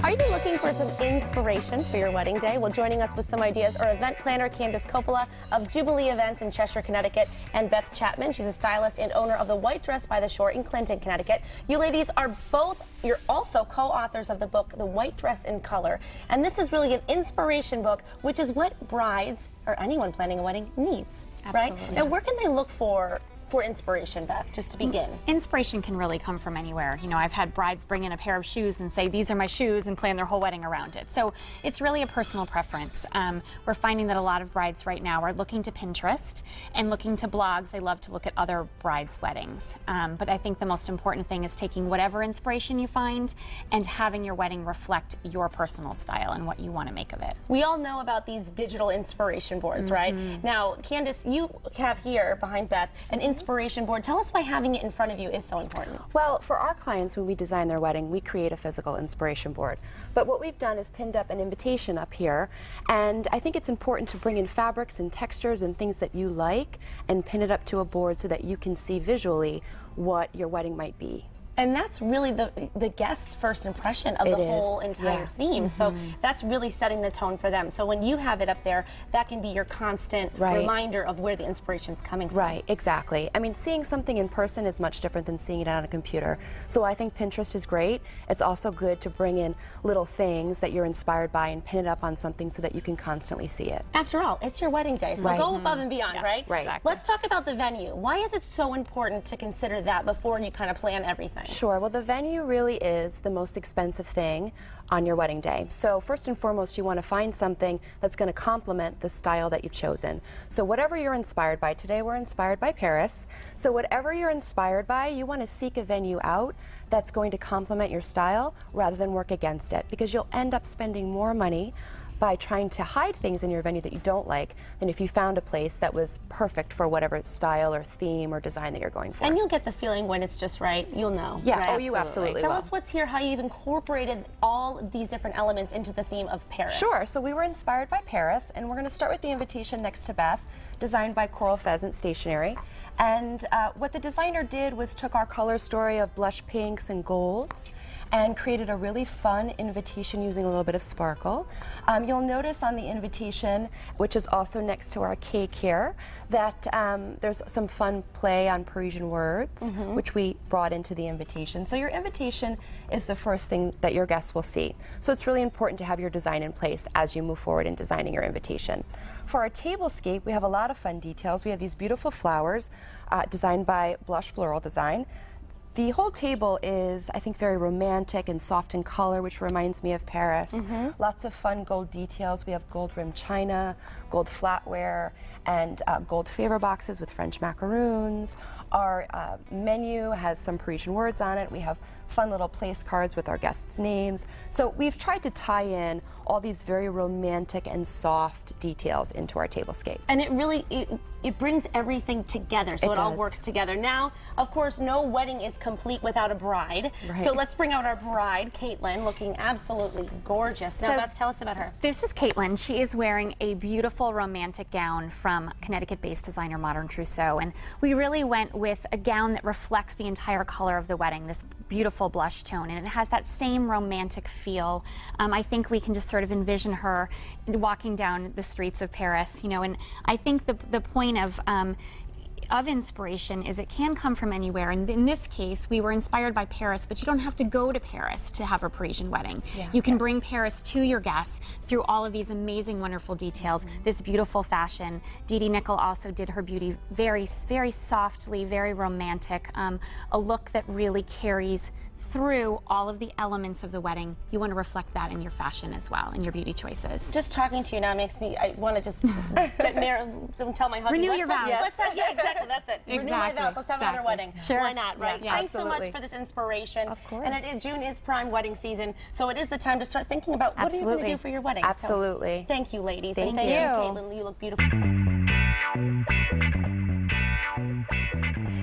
Are you looking for some inspiration for your wedding day? Well, joining us with some ideas are event planner Candice Coppola of Jubilee Events in Cheshire, Connecticut, and Beth Chapman. She's a stylist and owner of the White Dress by the Shore in Clinton, Connecticut. You ladies are you're also co-authors of the book, The White Dress in Color. And this is really an inspiration book, which is what brides or anyone planning a wedding needs, right? Now, where can they look for inspiration, Beth, just to begin? Inspiration can really come from anywhere. You know, I've had brides bring in a pair of shoes and say, these are my shoes, and plan their whole wedding around it. So it's really a personal preference. We're finding that a lot of brides right now are looking to Pinterest and looking to blogs. They love to look at other brides' weddings. But I think the most important thing is taking whatever inspiration you find and having your wedding reflect your personal style and what you want to make of it. We all know about these digital inspiration boards, right? Now, Candice, you have here behind Beth an inspiration board. Tell us why having it in front of you is so important. Well, for our clients, when we design their wedding, we create a physical inspiration board. But what we've done is pinned up an invitation up here, and I think it's important to bring in fabrics and textures and things that you like and pin it up to a board so that you can see visually what your wedding might be. And that's really the guest's first impression of the whole entire theme. So that's really setting the tone for them. So when you have it up there, that can be your constant reminder of where the inspiration's coming from. Right, exactly. I mean, seeing something in person is much different than seeing it on a computer. So I think Pinterest is great. It's also good to bring in little things that you're inspired by and pin it up on something so that you can constantly see it. After all, it's your wedding day, so go above and beyond, right? Right. Exactly. Let's talk about the venue. Why is it so important to consider that before you kind of plan everything? Sure. Well, the venue really is the most expensive thing on your wedding day. So first and foremost, you want to find something that's going to complement the style that you've chosen. So whatever you're inspired by, today we're inspired by Paris. So whatever you're inspired by, you want to seek a venue out that's going to complement your style rather than work against it, because you'll end up spending more money by trying to hide things in your venue that you don't like than if you found a place that was perfect for whatever style or theme or design that you're going for. And you'll get the feeling when it's just right, you'll know. Yeah, right? oh, you absolutely Tell will. us what's here, how you've incorporated all of these different elements into the theme of Paris. Sure, so we were inspired by Paris, and we're going to start with the invitation next to Beth, designed by Coral Pheasant Stationery. And what the designer did was took our color story of blush pinks and golds and created a really fun invitation using a little bit of sparkle. You'll notice on the invitation, which is also next to our cake here, that there's some fun play on Parisian words, which we brought into the invitation. So your invitation is the first thing that your guests will see. So it's really important to have your design in place as you move forward in designing your invitation. For our tablescape, we have a lot of fun details. We have these beautiful flowers designed by Blush Floral Design. The whole table is, I think, very romantic and soft in color, which reminds me of Paris. Lots of fun gold details. We have gold rimmed china, gold flatware, and gold favor boxes with French macaroons. Our menu has some Parisian words on it. We have fun little place cards with our guests' names. So we've tried to tie in all these very romantic and soft details into our tablescape. And it really, it brings everything together, so it all works together. Now, of course, no wedding is complete without a bride. So let's bring out our bride, Caitlin, looking absolutely gorgeous. Now, Beth, tell us about her. This is Caitlin. She is wearing a beautiful romantic gown from Connecticut-based designer Modern Trousseau, and we really went with a gown that reflects the entire color of the wedding, this beautiful blush tone, and it has that same romantic feel. I think we can just sort of envision her walking down the streets of Paris, you know, and I think the point of inspiration is it can come from anywhere, and in this case we were inspired by Paris, but you don't have to go to Paris to have a Parisian wedding. You can bring Paris to your guests through all of these amazing, wonderful details, this beautiful fashion. Deanna Nickel also did her beauty very, very softly, very romantic, a look that really carries through all of the elements of the wedding. You want to reflect that in your fashion as well, in your beauty choices. Just talking to you now makes me, I want to just get married, don't tell my husband. Renew your vows. Let's have, yeah, exactly, that's it. Renew my vows, let's have another wedding. Sure. Why not, right? Yeah, Thanks so much for this inspiration. Of course. And June is prime wedding season, so it is the time to start thinking about what are you going to do for your wedding. Absolutely. So, thank you, ladies. Thank and you. Caitlin, you look beautiful.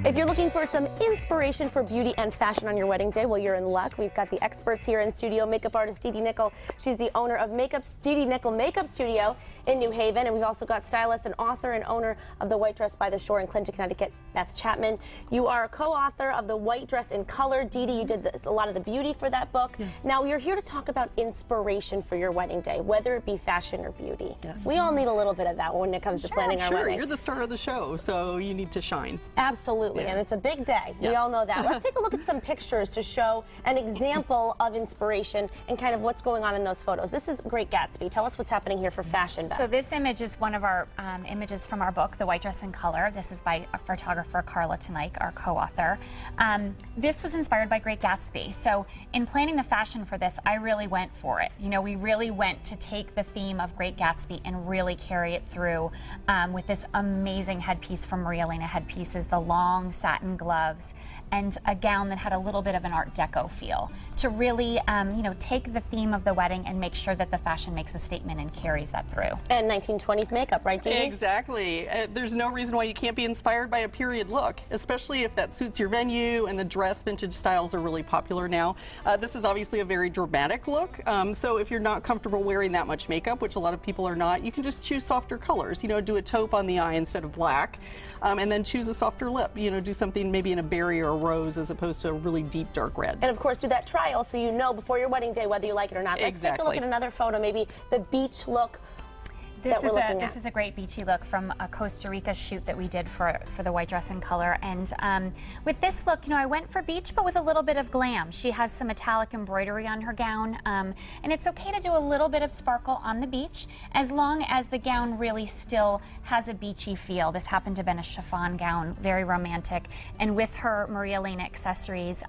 If If you're looking for some inspiration for beauty and fashion on your wedding day, well, you're in luck. We've got the experts here in studio, makeup artist Deanna Nickel. She's the owner of Deanna Nickel Makeup Studio in New Haven. And we've also got stylist and author and owner of The White Dress by the Shore in Clinton, Connecticut, Beth Chapman. You are a co-author of The White Dress in Color. Deanna, you did a lot of the beauty for that book. Yes. Now, you're here to talk about inspiration for your wedding day, whether it be fashion or beauty. Yes. We all need a little bit of that when it comes to planning our wedding. You're the star of the show, so you need to shine. Absolutely, and it's a big day. We Yes. all know that. Let's take a look at some pictures to show an example of inspiration and kind of what's going on in those photos. This is Great Gatsby. Tell us what's happening here for fashion, Beth. So this image is one of our images from our book, The White Dress in Color. This is by a photographer, Carla Tonique, our co-author. This was inspired by Great Gatsby. So in planning the fashion for this, I really went for it. You know, we really went to take the theme of Great Gatsby and really carry it through with this amazing headpiece from Maria Elena Headpieces, the long satin gloves, and a gown that had a little bit of an Art Deco feel to really, you know, take the theme of the wedding and make sure that the fashion makes a statement and carries that through. And 1920s makeup, right, Deanna? Exactly. There's no reason why you can't be inspired by a period look, especially if that suits your venue and the dress vintage styles are really popular now. This is obviously a very dramatic look, so if you're not comfortable wearing that much makeup, which a lot of people are not, you can just choose softer colors. You know, do a taupe on the eye instead of black, and then choose a softer lip. You know, do something maybe in a berry or a rose as opposed to a really deep dark red. And of course, do that trial so you know before your wedding day whether you like it or not. Let's take a look at another photo, maybe the beach look. This is a great beachy look from a Costa Rica shoot that we did for the White Dress in Color. And with this look, you know, I went for beach, but with a little bit of glam. She has some metallic embroidery on her gown, and it's okay to do a little bit of sparkle on the beach, as long as the gown really still has a beachy feel. This happened to have been a chiffon gown, very romantic. And with her Maria Elena accessories,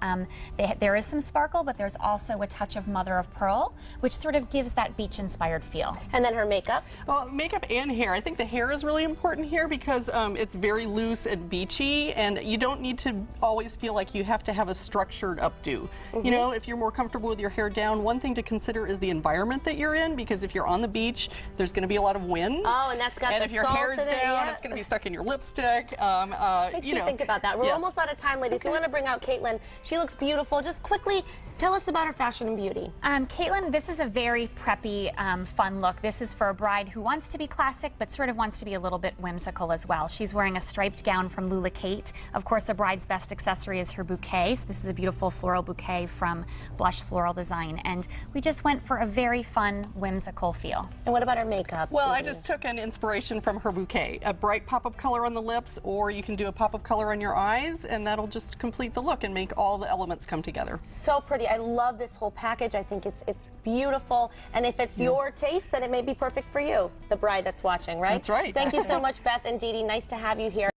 there is some sparkle, but there's also a touch of mother of pearl, which sort of gives that beach-inspired feel. And then her makeup. Well, makeup and hair. I think the hair is really important here because it's very loose and beachy, and you don't need to always feel like you have to have a structured updo. You know, if you're more comfortable with your hair down, one thing to consider is the environment that you're in, because if you're on the beach, there's going to be a lot of wind. Oh, and that's got and the if your salt hair's in it, down, it's going to be stuck in your lipstick. Think about that. We're almost out of time, ladies. So we want to bring out Caitlin. She looks beautiful. Just quickly, tell us about her fashion and beauty. Caitlin, this is a very preppy, fun look. This is for a bride who wants to be classic, but sort of wants to be a little bit whimsical as well. She's wearing a striped gown from Lula Kate. Of course, a bride's best accessory is her bouquet. So this is a beautiful floral bouquet from Blush Floral Design. And we just went for a very fun, whimsical feel. And what about her makeup? Well, I just took an inspiration from her bouquet. A bright pop of color on the lips, or you can do a pop of color on your eyes, and that'll just complete the look and make all the elements come together. So pretty. I love this whole package. I think it's beautiful. And if it's your taste, then it may be perfect for you, the bride that's watching, right? That's right. Thank you so much, Beth and Dee Dee. Nice to have you here.